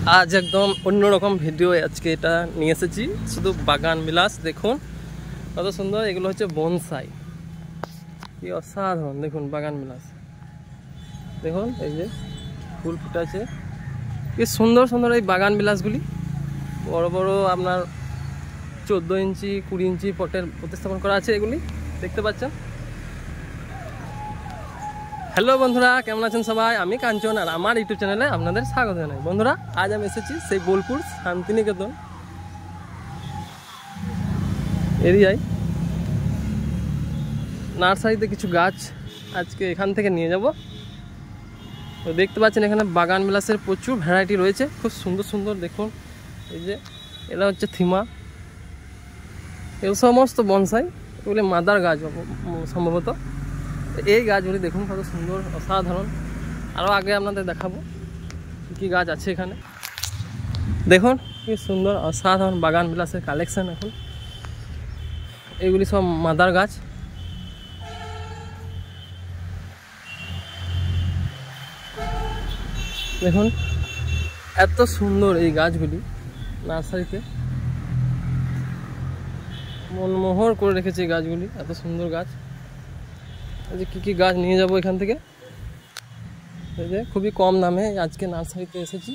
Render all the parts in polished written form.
आज एकदम अन्यरकम भिडियो आज के এটা নিয়ে এসেছি শুধু বাগান বিলাস দেখুন কত সুন্দর এগুলো হচ্ছে বনসাই কি অসাধারণ দেখুন বাগান বিলাস দেখুন এই যে ফুল ফুটে আছে কি সুন্দর সুন্দর এই বাগান বিলাসগুলি বড় বড় আপনার 14 ইঞ্চি 20 ইঞ্চি পটের প্রতিস্থাপন করা আছে এগুলি দেখতে পাচ্ছেন हेलो बंधुरा केमन आছেন সবাই আমি কাঞ্চন আর আমার ইউটিউব চ্যানেলে আপনাদের স্বাগত জানাই বন্ধুরা আজ আমি এসেছি সেই বোলপুর শান্তিনিকেতন এরিয়ায় নার্সারিতে কিছু গাছ আজকে এখান থেকে নিয়ে যাব তো দেখতে পাচ্ছেন এখানে বাগান বিলাসের প্রচুর ভ্যারাইটি রয়েছে খুব সুন্দর সুন্দর দেখুন এই যে এটা হচ্ছে থিমা এই সমস্ত বনসাই এগুলো মাদার গাছ সম্ভবত এই গাছগুলি দেখুন কত সুন্দর অসাধারণ আরও আগে আপনাদের দেখাবো কী গাছ আছে এখানে দেখুন কি সুন্দর অসাধারণ বাগান বিলাসের কালেকশন এখন এগুলি সব মাদার গাছ দেখুন এত সুন্দর এই গাছগুলি নার্সারিতে মনমোহর করে রেখেছে এই গাছগুলি এত সুন্দর গাছ যে কি গাছ নিয়ে যাব এখান থেকে এই যে খুবই কম দামে আজকে নার্সারিতে এসেছি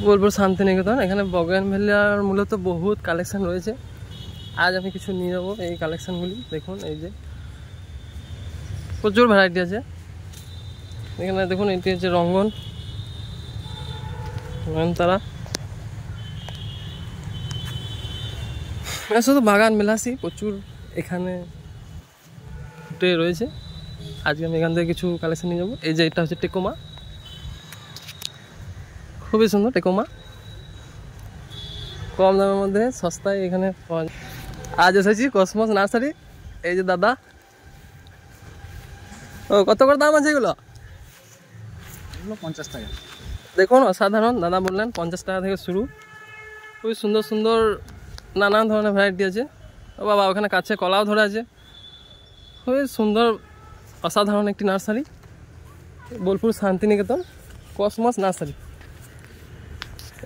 বোলপুর শান্তিনিকেতন এখানে বগেনভেলিয়ার মূলত বহুত কালেকশন রয়েছে আজ আমি কিছু নিয়ে যাব এই কালেকশনগুলি দেখুন এই যে প্রচুর ভ্যারাইটি আছে এখানে দেখুন এটি হচ্ছে রঙ্গন নয়নতারা শুধু বাগান বিলাসী প্রচুর এখানে ফুটে রয়েছে আজকে আমি এখান থেকে কিছু কালেকশন নিয়ে যাবো এই যে এটা হচ্ছে টেকোমা খুবই সুন্দর টেকোমা কম দামের মধ্যে সস্তায় এখানে আজ এসেছি কসমস নার্সারি এই যে দাদা ও কত করে দাম আছে এগুলো 50 টাকা দেখুন অসাধারণ দাদা বললেন 50 টাকা থেকে শুরু খুবই সুন্দর সুন্দর নানান ধরনের ভ্যারাইটি আছে ও বাবা ওখানে কাছে কলাও ধরে আছে খুবই সুন্দর অসাধারণ একটি nursery Bolpur Santiniketan Cosmos nursery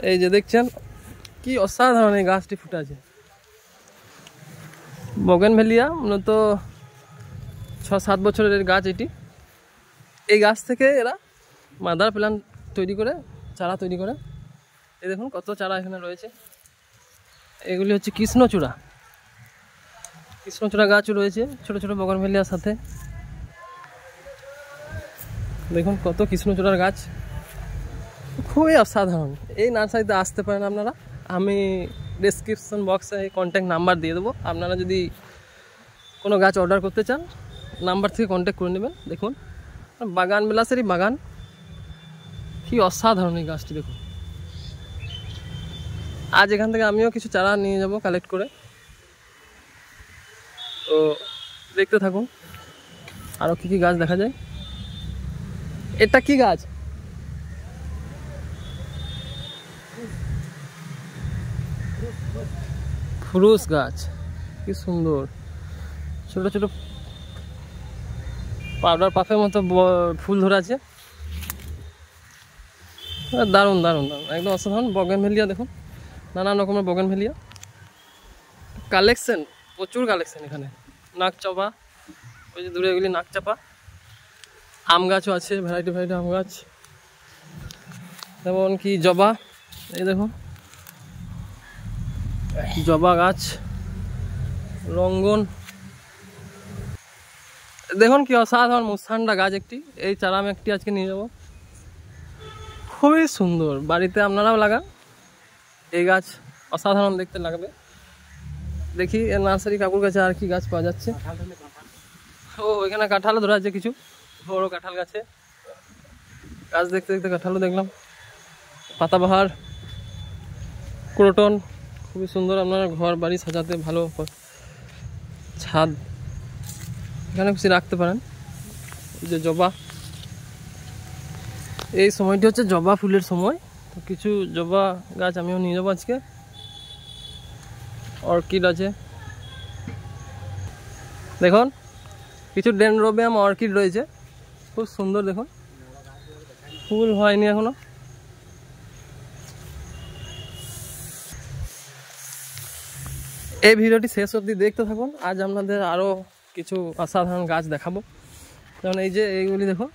এই যে দেখছেন কি অসাধারণ এই গাছটি ফুটে আছে বগেনভেলিয়া মূলত 6-7 বছরের গাছ এটি এই গাছ থেকে এরা মাদার প্ল্যান্ট তৈরি করে চারা তৈরি করে এই দেখুন কত চারা এখানে রয়েছে এগুলি হচ্ছে কৃষ্ণচূড়া গাছও রয়েছে ছোট ছোট বগেনভেলিয়ার সাথে দেখুন কত কৃষ্ণচূড়ার গাছ খুবই অসাধারণ এই নার্সারিতে আসতে পারেন আপনারা আমি ডেসক্রিপশন বক্সে কন্ট্যাক্ট নাম্বার দিয়ে দেবো আপনারা যদি কোনো গাছ অর্ডার করতে চান নাম্বার থেকে কন্ট্যাক্ট করে নেবেন দেখুন বাগান বিলাসেরই বাগান কি অসাধারণ এই গাছটি দেখুন আজ এখান থেকে আমিও কিছু চারা নিয়ে যাব কালেক্ট করে তো দেখতে থাকুন আরও কী কী গাছ দেখা যায় এটা কি গাছ ফুরুস গাছ কি সুন্দর ছোট ছোট পাউডার পাফের মতো ফুল ধরে আছে দারুণ দারুণ দারুণ একদম অসাধারণ বগেনভেলিয়া দেখুন নানান রকমের বগেনভেলিয়া কালেকশন প্রচুর কালেকশন এখানে নাকচাপা ওই যে দূরে এগুলি নাকচাপা আম গাছও আছে ভ্যারাইটি ভ্যারাইটি আম গাছ যেমন কি জবা এই দেখুন জবা গাছ রঙ্গন দেখুন কি অসাধারণ মুসান্ডা গাছ একটি এই চারা আমি একটি আজকে নিয়ে যাব খুবই সুন্দর বাড়িতে আপনারাও লাগান এই গাছ অসাধারণ দেখতে লাগবে দেখি এর নার্সারি কাকুর কাছে আর কি গাছ পাওয়া যাচ্ছে ও এখানে কাঁঠালও ধরা আছে কিছু বড় কাঁঠাল গাছে গাছ দেখতে দেখতে কাঁঠালও দেখলাম পাতাবাহার ক্রোটন খুবই সুন্দর আপনারা ঘর বাড়ি সাজাতে ভালো ছাদ এখানে কিছু রাখতে পারেন এই যে জবা এই সময়টি হচ্ছে জবা ফুলের সময় তো কিছু জবা গাছ আমিও নিয়ে যাবো আজকে অর্কিড আছে দেখুন কিছু ডেনড্রোবিয়াম অর্কিড রয়েছে খুব সুন্দর দেখুন ফুল হয়নি এখনো। এই ভিডিওটি শেষ অবধি দেখতে থাকুন, আজ আপনাদের আরও কিছু অসাধারণ গাছ দেখাবো। যেমন এই যে এইগুলি দেখো,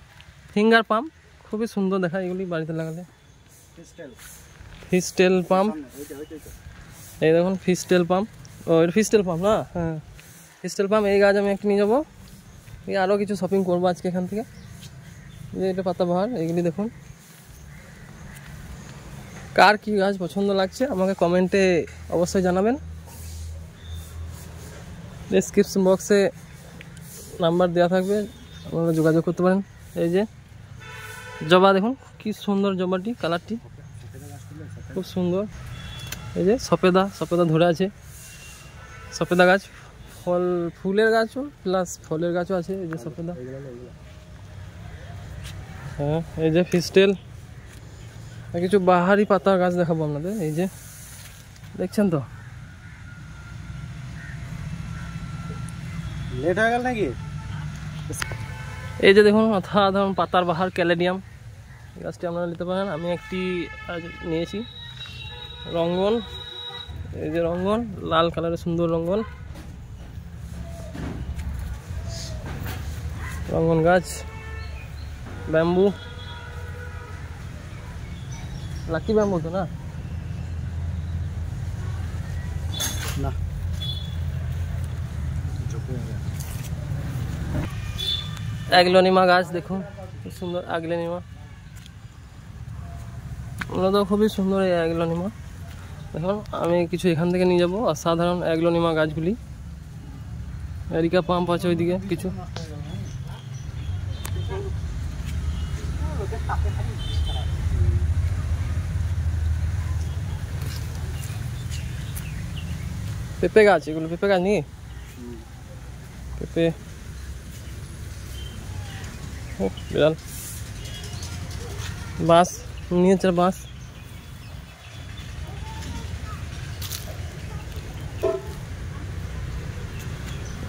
ফিঙ্গার পাম্প, খুবই সুন্দর দেখা, এগুলি বাড়িতে লাগালে। ফিস্টেল পাম্প, এই দেখুন ফিস্টেল পাম্প, ও এটা ফিস্টেল পাম্প না, হ্যাঁ ফিস্টেল পাম্প। এই গাছ আমি একটু নিয়ে যাবো, এই আরও কিছু শপিং করবো আজকে এখান থেকে। যে এটা পাতাবাহার, এইগুলি দেখুন। কার কী গাছ পছন্দ লাগছে আমাকে কমেন্টে অবশ্যই জানাবেন। ডেসক্রিপশন বক্সে নাম্বার দেওয়া থাকবে, আপনারা যোগাযোগ করতে পারেন। এই যে জবা দেখুন কি সুন্দর জবাটি, কালারটি খুব সুন্দর। এই যে সফেদা, সফেদা ধরে আছে, সফেদা গাছ, ফুলের গাছও প্লাস ফলের গাছও আছে। এই যে সফেদা, হ্যাঁ এই যে ফিস্টেল। কিছু বাহারি পাতার গাছ দেখাবো আপনাদের, এই যে দেখছেন তো। লেট হয়ে গেল নাকি? এই যে দেখুন অসাধারণ পাতার বাহার ক্যালেডিয়াম, গাছটি আপনারা নিতে পারেন। আমি একটি নিয়েছি রঙ্গন, এই যে রঙ্গন, লাল কালারের সুন্দর রঙ্গন, রঙ্গন গাছ। ব্যাম্বু, লাকি ব্যাম্বু তো না, না অ্যাগলোনিমা গাছ দেখুন খুব সুন্দর, অ্যাগলোনিমা ওগুলো তো খুবই সুন্দর। এই অ্যাগলোনিমা দেখুন, আমি কিছু এখান থেকে নিয়ে যাবো অসাধারণ অ্যাগলোনিমা গাছগুলি। এরিকা পাম্প আছে ওইদিকে কিছু। পেঁপে গাছ, এগুলো পেঁপে গাছ নাকি? পেঁপে, ও বিড়াল। বাঁশ নিয়েছে, বাঁশ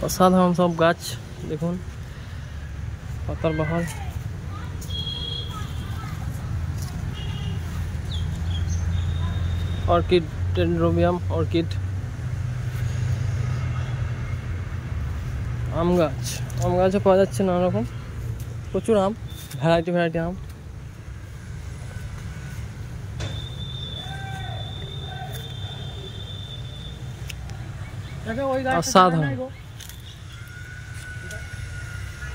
অসাধারণ সব গাছ দেখুন, পাতার বাহার। Orchid, dendrobium orchid. আম গাছ, আম গাছও পাওয়া যাচ্ছে নানা রকম, প্রচুর আম, ভ্যারাইটি ভ্যারাইটি আম। অসাধারণ,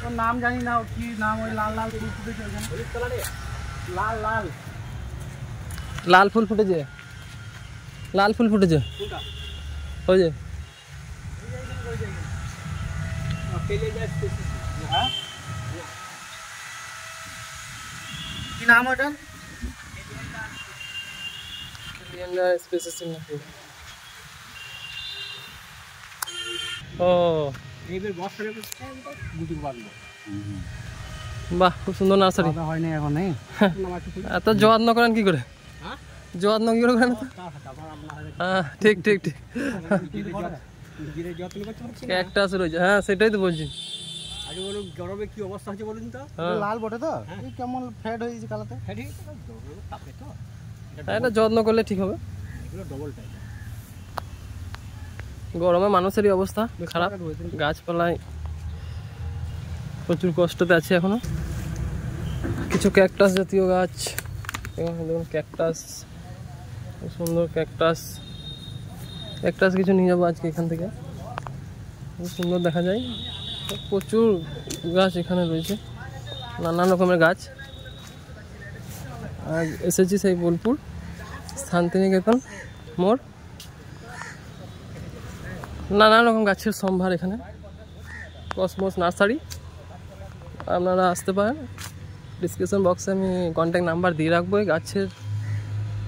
ওর নাম জানি না, কি নাম, ওই লাল লাল ফুল ফুটেছে ওখানে, লাল লাল লাল ফুল ফুটেছে, লাল ফুল ফুটেছে ওই যে। কি নাম ওটা? ও বাহ, খুব সুন্দর নার্সারি। হয়নি এখন, এত যত্ন করেন কি করে? যত্ন কি করে করেন? হ্যাঁ ঠিক ঠিক ঠিক, ক্যাকটাস রয়েছে, হ্যাঁ সেটাই তো বলছি। আগে বলুন গরমে কি অবস্থা হচ্ছে বলুন তো। লাল বটে তো, কেমন ফ্যাড হয়ে গেছে কালাতে। এটা যত্ন করলে ঠিক হবে। গরমে মানুষেরই অবস্থা খারাপ, গাছপালায় প্রচুর কষ্টতে আছে এখনো। কিছু ক্যাকটাস জাতীয় গাছ, দেখুন ক্যাকটাস, সুন্দর ক্যাকটাস। ক্যাকটাস কিছু নিয়ে যাবো আজকে এখান থেকে, খুব সুন্দর দেখা যায়। প্রচুর গাছ এখানে রয়েছে, নানান রকমের গাছ। আর এসেছি সেই বোলপুর শান্তিনিকেতন মোড়, নানান রকম গাছের সম্ভার এখানে। কসমোস নার্সারি, আপনারা আসতে পারেন। ডিসক্রিপশন বক্সে আমি কন্ট্যাক্ট নাম্বার দিয়ে রাখবো, এই গাছের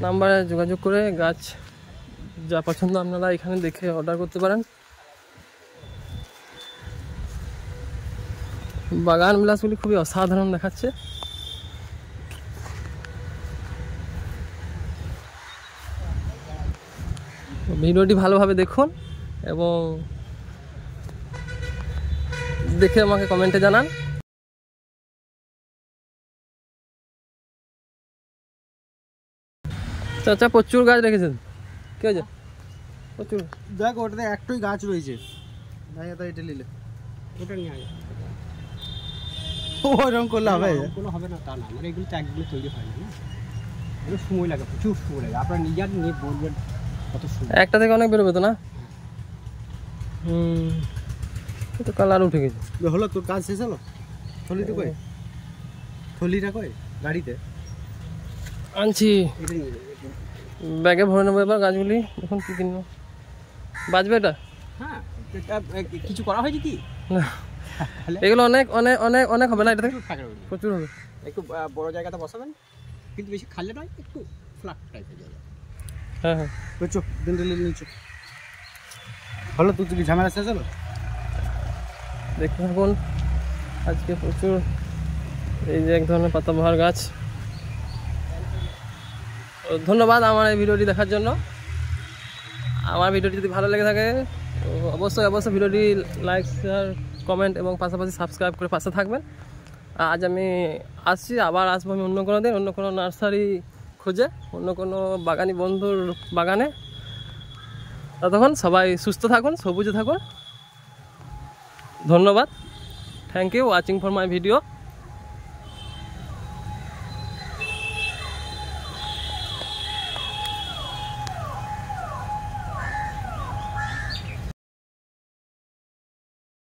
নাম্বারে যোগাযোগ করে গাছ যা পছন্দ আপনারা এখানে দেখে অর্ডার করতে পারেন। বাগান বিলাসগুলি খুবই অসাধারণ দেখাচ্ছে। ভিডিওটি ভালোভাবে দেখুন এবং দেখে আমাকে কমেন্টে জানান। চাচা প্রচুর গাছ রেখেছেন, কি আছে প্রচুর। দেখ ওটাতে একটাই গাছ রয়েছে, ভাইয়া এটা নিলে ওটা নিয়ে আয়। ওরকম করলে হবে? কোনো হবে না তা না, মানে এগুলো তো একদিনে তৈরি হয় না, এগুলো সময় লাগে, প্রচুর সময় লাগে। আপনার নিজের নিয়ে বলবেন কত সময়। একটা থেকে অনেক বেরোবে তো না? তো কালার উঠে গেছে। হলো তোর কাজ শেষ হলো? থলিটা কই? থলিটা কই গাড়িতে? আনছি, এটা নিয়ে ব্যাগে ভরে নেবো এবার গাছগুলি। এখন কি কিনবো, বাজবে এটা? হ্যাঁ, এটা কিছু করা হয়েছে কি না, এগুলো অনেক অনেক অনেক অনেক হবে না এটা থেকে? প্রচুর হবে। একটু বড় জায়গাতে বসাবেন, কিন্তু বেশি খালে নয়, একটু ফ্ল্যাট টাইপের জায়গা। হ্যাঁ হ্যাঁ, চো দিন দিলে নিচো হলো। তুই কি ঝামেলা শেষ হলো? দেখতে থাকুন। আজকে প্রচুর, এই যে এক ধরনের পাতাবাহার গাছ। তো ধন্যবাদ আমার এই ভিডিওটি দেখার জন্য। আমার ভিডিওটি যদি ভালো লেগে থাকে তো অবশ্যই অবশ্যই ভিডিওটি লাইক, শেয়ার, কমেন্ট এবং পাশাপাশি সাবস্ক্রাইব করে পাশে থাকবেন। আজ আমি আসছি, আবার আসবো আমি অন্য কোনো দিন, অন্য কোনো নার্সারি খুঁজে, অন্য কোনো বাগানি বন্ধুর বাগানে। ততক্ষণ সবাই সুস্থ থাকুন, সবুজে থাকুন। ধন্যবাদ। Thank you watching for my video.